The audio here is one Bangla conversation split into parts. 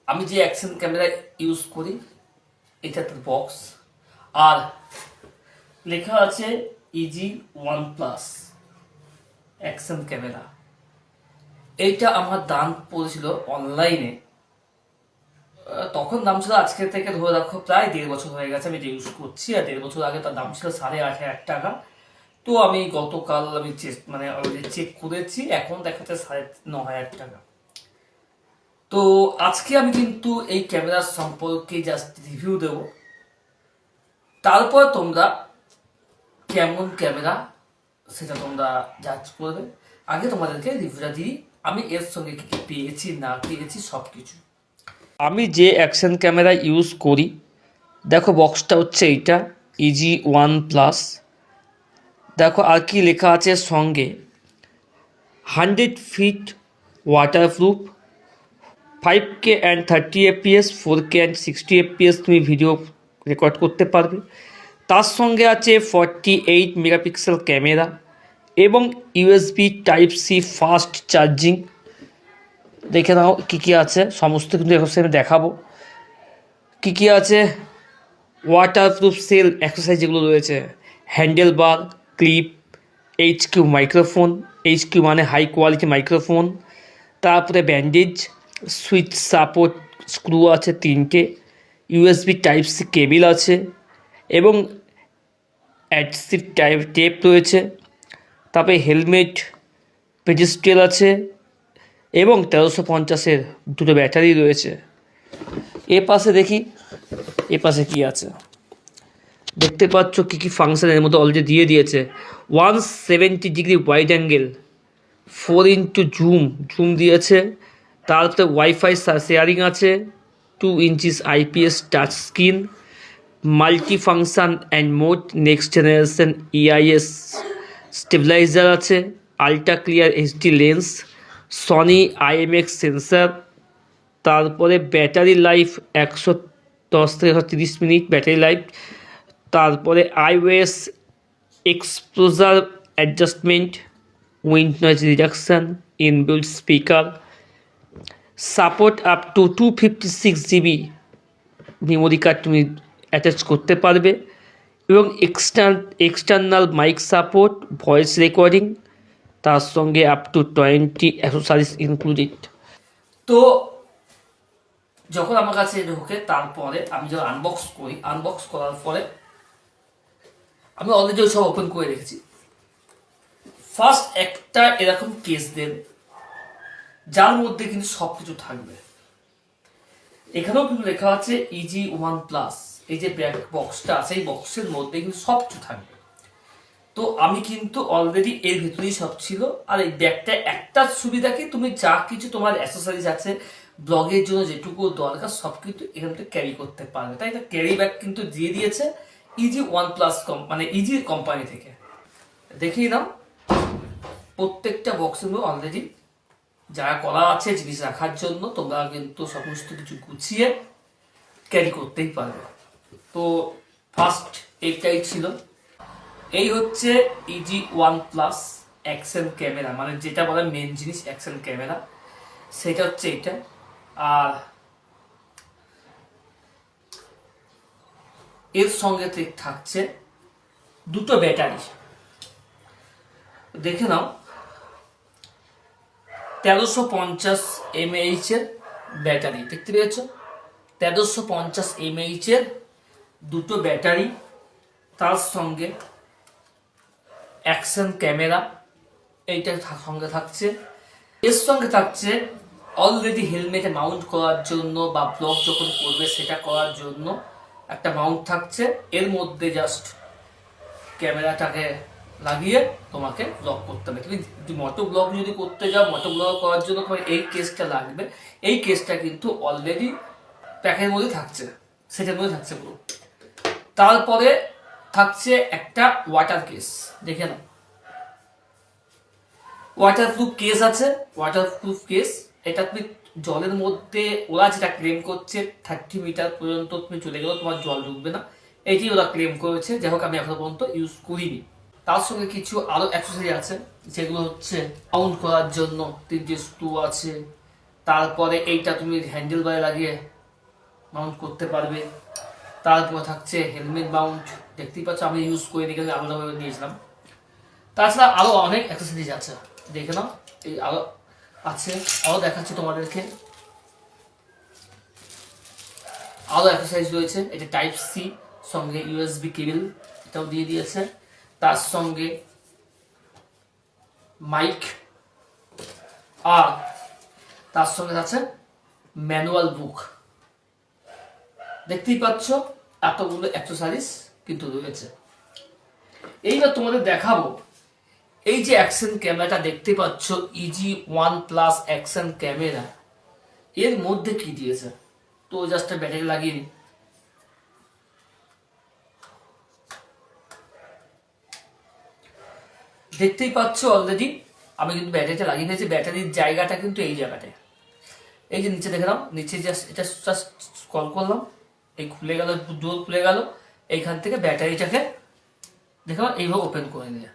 আমি যে অ্যাকশন ক্যামেরা ইউজ করি এটা একটা বক্স, আর লেখা আছে easy one plus action camera. এইটা আমার দাম পড়েছিল অনলাইনে, তখন দাম ছিল আজকে থেকে ধরে রাখো প্রায় 1.5 বছর হয়ে গেছে আমি এটা ইউজ করছি, আর 1.5 বছর আগে তার দাম ছিল 8,500 টাকা। তো আমি গতকাল আমি মানে চেক করেছি, এখন দেখাচ্ছে 9,500 টাকা। তো আজকে আমি কিন্তু এই ক্যামেরার সম্পর্কে জাস্ট রিভিউ দেব, তারপর তোমরা কেমন ক্যামেরা সেটা তোমরা জাজ করবে। আগে তোমাদেরকে রিভিউটা দিই আমি এর সঙ্গে কি কি পেয়েছি না পেয়েছি সব কিছু। আমি যে অ্যাকশন ক্যামেরা ইউজ করি, দেখো বক্সটা হচ্ছে এইটা ইজি ওয়ান প্লাস। দেখো আর কি লেখা আছে সঙ্গে, 100 feet waterproof, 5K and 30 fps, 4K and 60 fps তুমি ভিডিও রেকর্ড করতে পারবে। তার সঙ্গে আছে 48 মেগাপিক্সেল ক্যামেরা এবং USB type C fast charging. দেখে নাও কী কী আছে, সমস্ত কিন্তু এখন আমি দেখাবো কী কী আছে। ওয়াটারপ্রুফ সেল এক্সারসাইজ যেগুলো রয়েছে, হ্যান্ডেল বার, ক্লিপ, HQ মাইক্রোফোন, HQ মানে হাই কোয়ালিটি মাইক্রোফোন, তারপরে ব্যান্ডেজ, সুইচ সাপোর্ট স্ক্রু আছে 3টে, ইউএসবি টাইপ সি কেবিল আছে এবং অ্যাডসিভ টাইপ টেপ রয়েছে। তারপরে হেলমেট, পেডিস্ট্রিয়াল আছে এবং 1350-এর দুটো ব্যাটারি রয়েছে। এ পাশে দেখি এ পাশে কী আছে, দেখতে পাচ্ছ কী কী ফাংশন এর মধ্যে অলরেডি দিয়ে দিয়েছে। 170 degree wide angle, 4x zoom দিয়েছে। তারপরে ওয়াইফাই শেয়ারিং আছে, 2 inches IPS touch screen, multi function and mode, next generation EIS stabiliser আছে, ultra clear HD lens, Sony IMX sensor. তারপরে ব্যাটারি লাইফ 110 থেকে 130 মিনিট ব্যাটারি লাইফ। তারপরে iOS exposure adjustment, wind noise reduction, inbuilt speaker, support up to 256 GB memory card তুমি অ্যাটাচ করতে পারবে এবং external mic support, voice recording, তার সঙ্গে আপ টু 20 অ্যাক্সেসরিজ ইনক্লুডেড। তো যখন আমার কাছে ঢোকে তারপরে আমি যখন আনবক্স করার পরে আমি অলরেডি সব ওপেন করে রেখেছি। ফার্স্ট একটা এরকম কেস দেন যার মধ্যে কিন্তু সব কিছু থাকবে। এখানেও কিন্তু লেখা আছে ইজি ওয়ান প্লাস, এই যে ব্যাক বক্সটা আছে এই বক্সের মধ্যে কিন্তু সব কিছু থাকবে। তো আমি কিন্তু অলরেডি এর ভিতরেই সব ছিল। আর এই ব্যাগটা একটা সুবিধা কি, তুমি যা কিছু তোমার অ্যাক্সেসরিজ আছে ব্লগের জন্য যেটুকু দরকার সব কিছু এখান থেকে ক্যারি করতে পারবে। তাই এটা ক্যারি ব্যাগ কিন্তু দিয়ে দিয়েছে ইজি ওয়ান প্লাস মানে ইজি কোম্পানি থেকে। দেখিয়ে নাও প্রত্যেকটা বক্সের মধ্যে অলরেডি যা করা আছে জিনিস রাখার জন্য, তোমরা কিন্তু সমস্ত কিছু গুছিয়ে ক্যারি করতেই পারবে। তো ফার্স্ট এইটাই ছিল, এই হচ্ছে easy one plus action camera, মানে যেটা বলে মেন জিনিস অ্যাকশন ক্যামেরা সেটা হচ্ছে এটা। আর এর সঙ্গে থাকছে দুটো ব্যাটারি, দেখে নাও 1350 mAh এর ব্যাটারি, দেখতে পেয়েছ 1350 mAh এর দুটো ব্যাটারি, তার সঙ্গে অ্যাকশন ক্যামেরা এইটার সঙ্গে থাকছে। এর সঙ্গে থাকছে অলরেডি হেলমেটে মাউন্ট করার জন্য বা ব্লগ যখন করবে সেটা করার জন্য একটা মাউন্ট থাকছে। এর মধ্যে জাস্ট ক্যামেরাটাকে লাগিয়ে তোমাকে ব্লগ করতে হবে। তুমি মোটো ব্লগ যদি করতে যাও, মোটো ব্লগ করার জন্য তোমার এই কেসটা লাগবে। এই কেসটা কিন্তু অলরেডি প্যাকের মধ্যে থাকছে, সেটার মধ্যে থাকছে পুরো। তারপরে থাকছে একটা ওয়াটার কেস, দেখে নাও ওয়াটারপ্রুফ কেস আছে। ওয়াটারপ্রুফ কেস এটা তুমি জলের মধ্যে, ওরা যেটা ক্লেম করছে 30 মিটার পর্যন্ত তুমি চলে গেলেও তোমার জল ঢুকবে না, এটি ওরা ক্লেম করেছে। যাই হোক আমি এখনো পর্যন্ত ইউজ করিনি। তার সঙ্গে কিছু আরো অ্যাক্সেসরি আছে যেগুলো হচ্ছে মাউন্ট করার জন্য 3টে স্ক্রু আছে, তারপরে এইটা তুমি হ্যান্ডেল বারে লাগিয়ে মাউন্ট করতে পারবে। তারপর থাকছে হেলমেট মাউন্ট, দেখতেই পাচ্ছ আমি ইউজ করে দেখে আলাদাভাবে নিয়েছিলাম। তাছাড়া আরও অনেক অ্যাক্সেসরিজ আছে, দেখে নাও, এই আরও আছে, আরও দেখাচ্ছি তোমাদেরকে। আরও অ্যাক্সেসরিজ রয়েছে, এটা টাইপ সি সঙ্গে ইউএসবি কেবল এটাও দিয়ে দিয়েছে, তার সঙ্গে মাইক, আর তার সঙ্গে আছে ম্যানুয়াল বুক। দেখতেই পাচ্ছ এতগুলো অ্যাক্সেসরিজ কিন্তু রয়েছে। এইবার তোমাদের দেখাবো এই যে অ্যাকশন ক্যামেরাটা দেখতে পাচ্ছ, EG1+ অ্যাকশন ক্যামেরা, এর মধ্যে কি দিয়েছে। তো জাস্ট ব্যাটারি লাগিয়ে নি। দেখতেই পাচ্ছ অলরেডি আমি কিন্তু ব্যাটারিটা লাগিয়ে নিয়েছি। ব্যাটারির জায়গাটা কিন্তু এই জায়গাটায়, এই যে নিচে দেখে নাও, নিচে জাস্ট এটা জাস্ট স্ক্রল করলাম, এই খুলে গেল, ডোর খুলে গেল, এইখান থেকে ব্যাটারিটাকে দেখে নাও এইভাবে ওপেন করে নিয়ে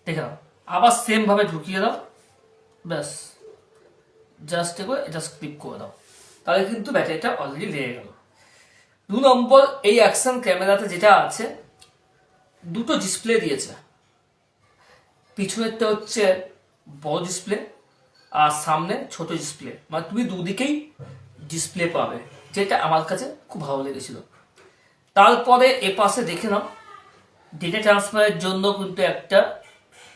দেখে নাও, আবার সেম ভাবে ঢুকিয়ে দাও, ব্যাস জাস্ট এটা ক্লিক করে দাও, তাহলে কিন্তু ব্যাটারিটা অলরেডি লেগে গেল। 2 নম্বর, এই অ্যাকশন ক্যামেরাতে যেটা আছে, দুটো ডিসপ্লে দিয়েছে। পিছনেরটা হচ্ছে বড় ডিসপ্লে আর সামনে ছোট ডিসপ্লে, মানে তুমি দুদিকেই ডিসপ্লে পাবে, যেটা আমার কাছে খুব ভালো লেগেছিল। তারপরে এপাশে দেখে নাও ডেটা ট্রান্সফারের জন্য কিন্তু একটা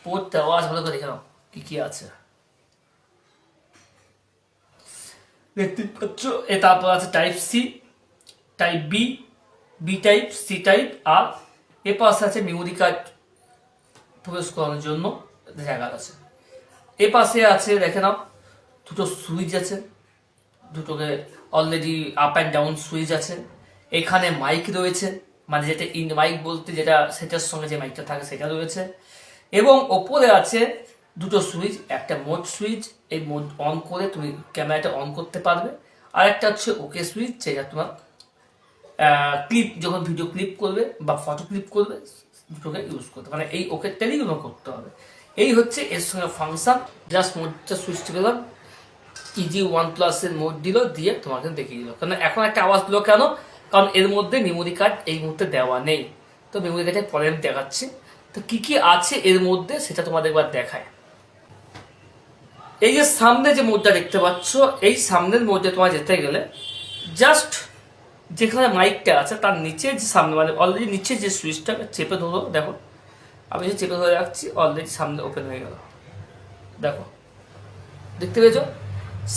পোর্ট দেওয়া আছে, ভালো করে দেখে নাও কি কি আছে, দেখতে পাচ্ছ। তারপর আছে type C, type B, B type, C type, আর এ পাশে আছে মেমোরি কার্ড প্রবেশ করানোর জন্য জায়গা আছে। এ পাশে আছে দেখে নাও দুটো সুইচ আছে, দুটোকে already up and down switch আছে। এখানে মাইক রয়েছে, মানে যেটা ইন মাইক বলতে যেটা সেটার সঙ্গে যে মাইকটা থাকে সেটা রয়েছে। এবং ওপরে আছে দুটো সুইচ, একটা মোড সুইচ, এই মোড অন করে তুমি ক্যামেরাটা অন করতে পারবে, আর একটা হচ্ছে ওকে সুইচ, যেটা তোমার ক্লিপ যখন ভিডিও ক্লিপ করবে বা ফটো ক্লিপ করবে দুটোকে ইউজ করতে, মানে এই ওকে টেলিগ্রাম করতে হবে। এই হচ্ছে এর সঙ্গে ফাংশন। জাস্ট মোডটা সুইচ দিলাম, EG1+ এর মোড দিল, দিয়ে তোমাকে দেখিয়ে দিল। কারণ এখন একটা আওয়াজ দিল কেন, কারণ এর মধ্যে মেমোরি কার্ড এই মুহূর্তে দেওয়া নেই, তো মেমোরি কার্ডে পরে আমি দেখাচ্ছি। তো কি কি আছে এর মধ্যে সেটা তোমাদের একবার দেখায়। এই যে সামনে যে মোডটা দেখতে পাচ্ছ, এই সামনের মোডে তোমার যেতে গেলে জাস্ট যেখানে মাইকটা আছে তার নিচে যে সামনে, মানে অলরেডি নিচে যে সুইচটা চেপে ধরো, দেখো আমি যে চেপে ধরে রাখছি অলরেডি সামনে ওপেন হয়ে গেল, দেখো দেখতে পেয়েছো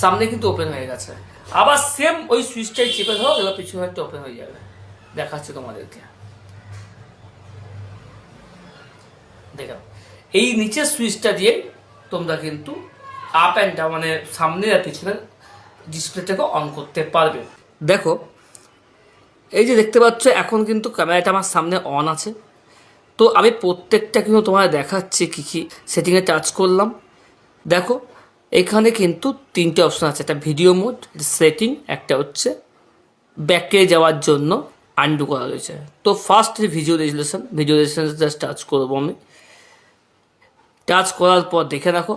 সামনে কিন্তু ওপেন হয়ে গেছে। আবার সেম ওই সুইচটাই চেপে ধরো, এবার পিছনে একটা ওপেন হয়ে যাবে, দেখাচ্ছি তোমাদেরকে, দেখো এই নিচের সুইচটা দিয়ে তোমরা কিন্তু আপ অ্যান্ড ডাউন, মানে সামনে আর পিছনে ডিসপ্লেটাকে অন করতে পারবে। দেখো এই যে দেখতে পাচ্ছ এখন কিন্তু ক্যামেরাটা আমার সামনে অন আছে। তো আমি প্রত্যেকটা কিন্তু তোমায় দেখাচ্ছি কী কী সেটিংয়ে টাচ করলাম। দেখো এখানে কিন্তু 3টে অপশান আছে, একটা ভিডিও মোড, সেটিং, একটা হচ্ছে ব্যাকে যাওয়ার জন্য আনডু করা রয়েছে। তো first video resolution just touch করবো আমি। টাচ করার পর দেখে রাখো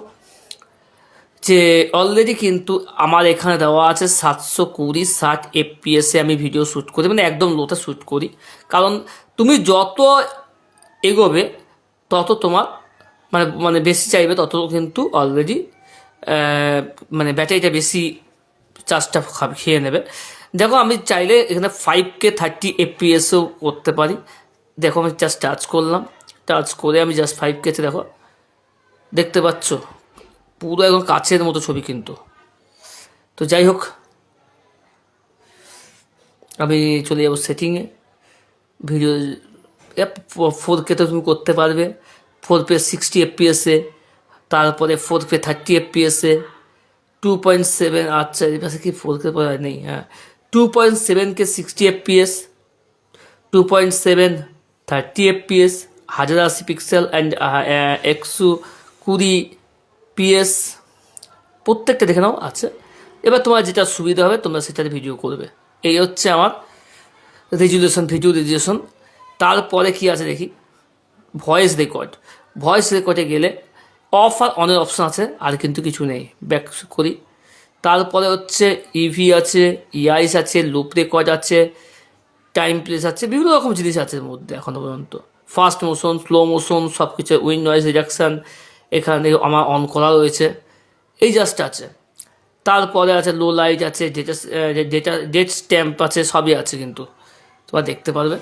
যে অলরেডি কিন্তু আমার এখানে দেওয়া আছে 720-60 FPS আমি ভিডিও শ্যুট করি, মানে একদম লোতে শ্যুট করি। কারণ তুমি যত এগোবে তত তোমার মানে মানে বেশি চাইবে, তত কিন্তু অলরেডি মানে ব্যাটারিটা বেশি চার্জটা খেয়ে নেবে। দেখো আমি চাইলে এখানে 5K 30 FPSও করতে পারি। দেখো আমি জাস্ট টাচ করলাম, টাচ করে আমি জাস্ট 5K দেখো দেখতে পাচ্ছ পুরো একদম কাছের মতো ছবি কিন্তু। তো যাই হোক আমি চলে যাবো সেটিংয়ে। ভিডিও 4K তো তুমি করতে পারবে, 4K 60 FPS, তারপরে 4K 30 FPS, 2.7, আচ্ছা এর পাশে কি 4K নেই, হ্যাঁ 2.7K 60 FPS, 2.7 30 FPS, 1080 pixel and 120 PS, প্রত্যেকটা দেখে নাও আছে। এবার তোমার যেটা সুবিধা হবে তোমরা সেটাতে ভিডিও করবে। এই হচ্ছে আমার রেজুলেশন, ভিডিও রেজুলেশন। তারপরে কি আছে দেখি, ভয়েস রেকর্ডে গেলে অফ আর অনের অপশান আছে, আর কিন্তু কিছু নেই। ব্যাক করি, তারপরে হচ্ছে ইভি আছে, ইআইস আছে, লুপ রেকর্ড আছে, টাইম প্লেস আছে, বিভিন্ন রকম জিনিস আছে এর মধ্যে এখনও পর্যন্ত। ফাস্ট মোশন, স্লো মোশন সব কিছু, উইন্ড নয়েজ রিডাকশান এখানে আমার অন করা রয়েছে, এই জাস্ট আছে। তারপরে আছে লো লাইট আছে, ডেট স্ট্যাম্প আছে, সবই আছে কিন্তু তোমরা দেখতে পারবে।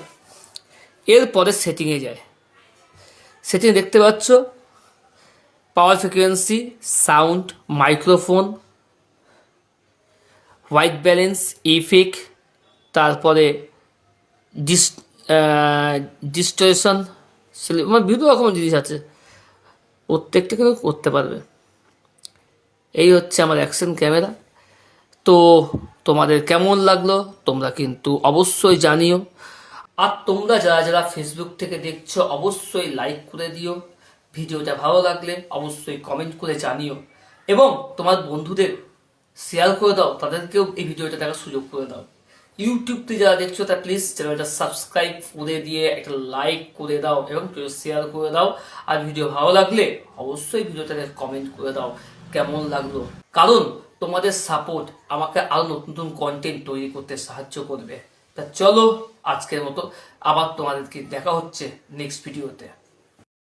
এরপরে সেটিংয়ে যায়, সেটিং দেখতে পাচ্ছ power frequency, sound, microphone, white balance, effect, তারপরে ডিস্টোরেশন, মানে বিভিন্ন রকম জিনিস আছে, প্রত্যেকটা কিন্তু করতে পারবে। এই হচ্ছে আমার অ্যাকশন ক্যামেরা। তো তোমাদের কেমন লাগলো তোমরা কিন্তু অবশ্যই জানিও। আর তোমরা যারা যারা ফেসবুক থেকে দেখছো অবশ্যই লাইক করে দিও, ভিডিওটা ভালো লাগলে অবশ্যই কমেন্ট করে জানিও, এবং তোমার বন্ধুদের শেয়ার করে দাও, তাদেরকেও এই ভিডিওটা দেখার সুযোগ করে দাও। ইউটিউবতে যারা দেখছো তা প্লিজ চ্যানেলটা সাবস্ক্রাইব করে দিয়ে একটা লাইক করে দাও এবং শেয়ার করে দাও। আর ভিডিও ভালো লাগলে অবশ্যই ভিডিওটাকে কমেন্ট করে দাও কেমন লাগলো, কারণ তোমাদের সাপোর্ট আমাকে আরো নতুন নতুন কন্টেন্ট তৈরি করতে সাহায্য করবে। তা চলো আজকের মতো আবার তোমাদেরকে দেখা হচ্ছে নেক্সট ভিডিওতে।